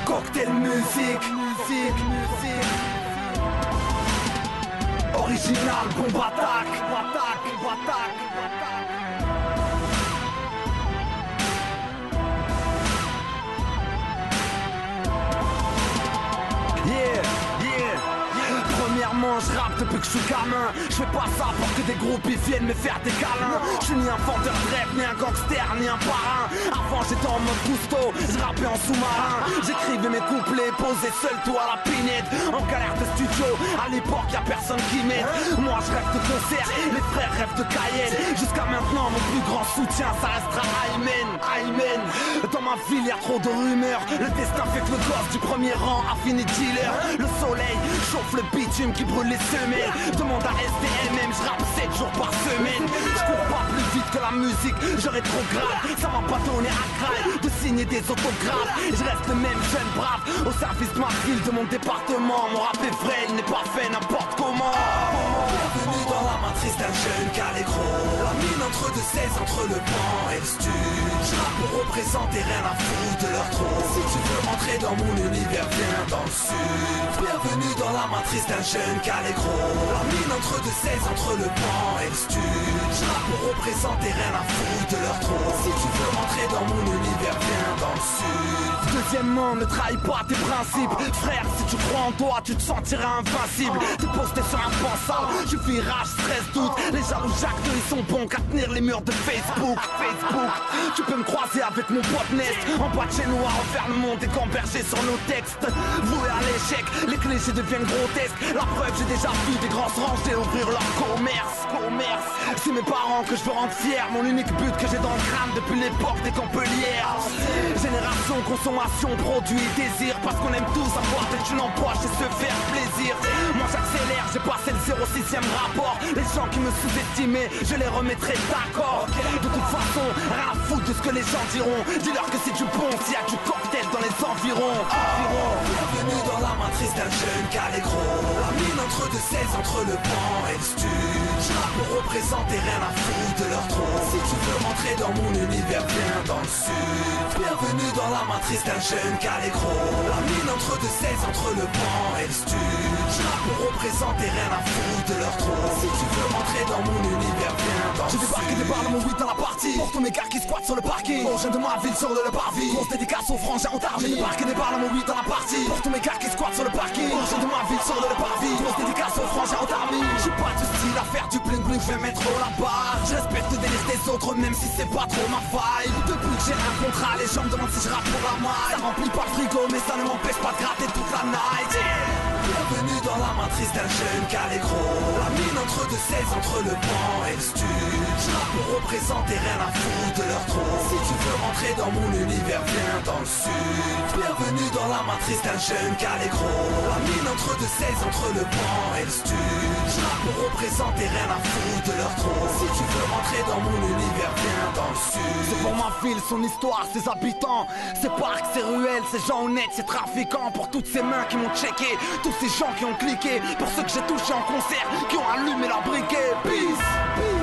Cocktail musique, original, bombe attaque. Premièrement, je rappe depuis que je suis gamin. Je fais pas ça pour que des groupes ils viennent me faire des câlins. Je suis ni un vendeur de rêve, ni un gangster, ni un parrain. Avant j'étais en mode Cousteau, je rappais en sous-marin. J'écrivais mes couplets, posé seul toi à la pinette. En galère de studio, à l'époque y'a personne qui m'aide. Moi je rêve de concert, les frères rêvent de Cayenne. Jusqu'à maintenant mon plus grand soutien ça restera Aymen. Dans ma ville y'a trop de rumeurs. Le destin fait que le gosse du premier rang a fini dealer. Le soleil chauffe le bitume qui brûle les semelles. Demande à SDMM, je rappe 7 jours par semaine. Je cours pas plus vite que la musique, j'aurais trop grave. Ça m'a pas donné à craindre de signer des autographes. Je reste le même jeune brave au service de ma ville, de mon département. Mon rap est vrai, il n'est pas fait n'importe comment. Bienvenue dans la matrice d'un jeune calécro. La mine entre deux 16 entre le banc et le stud. Je rappe pour représenter, rien à foutre de leur trop. Si tu veux rentrer dans mon univers, viens dans le sud. Bienvenue dans la matrice d'un jeune calécro. La mine entre deux 16 entre le banc et le stud. Je rappe pour représenter, rien à foutre de leur trop. Si tu veux rentrer dans mon univers, viens dans le sud. Deuxièmement, ne trahis pas tes principes. Frère, si tu crois en toi, tu te sentiras invincible. T'es posté sur un pensable, je vis rage, stress, doute. Les jaloux Jacques, ils sont bons qu'à tenir les murs de Facebook. Tu peux me croiser avec mon pote Nest. En bas de chez nous à refaire le monde et gamberger sur nos textes. Voué à l'échec, les clichés deviennent grotesques. La preuve, j'ai déjà vu des grands se ranger ouvrir leur commerce. C'est mes parents que je veux rendre fiers. Mon unique but que j'ai dans le crâne depuis l'époque des Campelières. Génération, consommation, produit, désir. Parce qu'on aime tous avoir des thunes en poche et se faire plaisir. Moi j'accélère, j'ai passé le 06e rapport. Les gens qui me sous-estimaient, je les remettrai d'accord. De toute façon, rien à foutre de ce que les gens diront. Dis-leur que c'est du bon s'il y a du cocktail dans les environs. Bienvenue dans la matrice d'un jeune calécro. La mine entre deux 16 entre le banc et le stud. Je rappe pour représenter, rien à foutre de leur trop. Si tu veux rentrer dans mon univers, viens dans le sud. Bienvenue dans la matrice d'un jeune calécro. La mine entre deux 16 entre le banc et le stud. Je rappe pour représenter, rien à foutre de leur trop. Si tu veux rentrer dans mon univers, viens dans le sud. J'ai débarqué des balles mon 8 dans la partie. Pour tous mes gars qui squattent sur le parking. Bon, je viens de ma ville sur le parvis. Grosse dédicace aux frangins en tarbi. J'ai débarqué des balles mon 8 dans la partie. Pour tous mes gars qui squattent sur le parking. Bon, je viens de ma ville sur le parvis. Grosse dédicace aux frangins en tarbi. J'suis pas du style à faire du bling bling, je vais mettre la barre. Je respecte le délire des autres même si c'est pas trop ma vibe. Depuis que j'ai un contrat, les gens me demandent si je rappe pour la maille. Ça remplit pas le frigo mais ça ne m'empêche pas de gratter toute la night. Bienvenue dans la matrice d'un jeune calécro. La mine entre deux 16 entre le banc et le stud. Je rappe pour représenter, rien à foutre de leur trop. Si tu veux rentrer dans mon univers, viens dans le sud. Bienvenue dans la matrice d'un jeune calécro. La mine entre deux 16 entre le banc et le stud. Je rappe pour représenter, rien à foutre de leur trop. Si tu veux rentrer dans mon univers, viens dans le sud. C'est pour ma ville, son histoire, ses habitants. Ses parcs, ses ruelles, ses gens honnêtes, ses trafiquants. Pour toutes ces mains qui m'ont checké, tous ces gens qui ont cliqué. Pour ceux que j'ai touchés en concert, qui ont allumé leur briquet. Peace.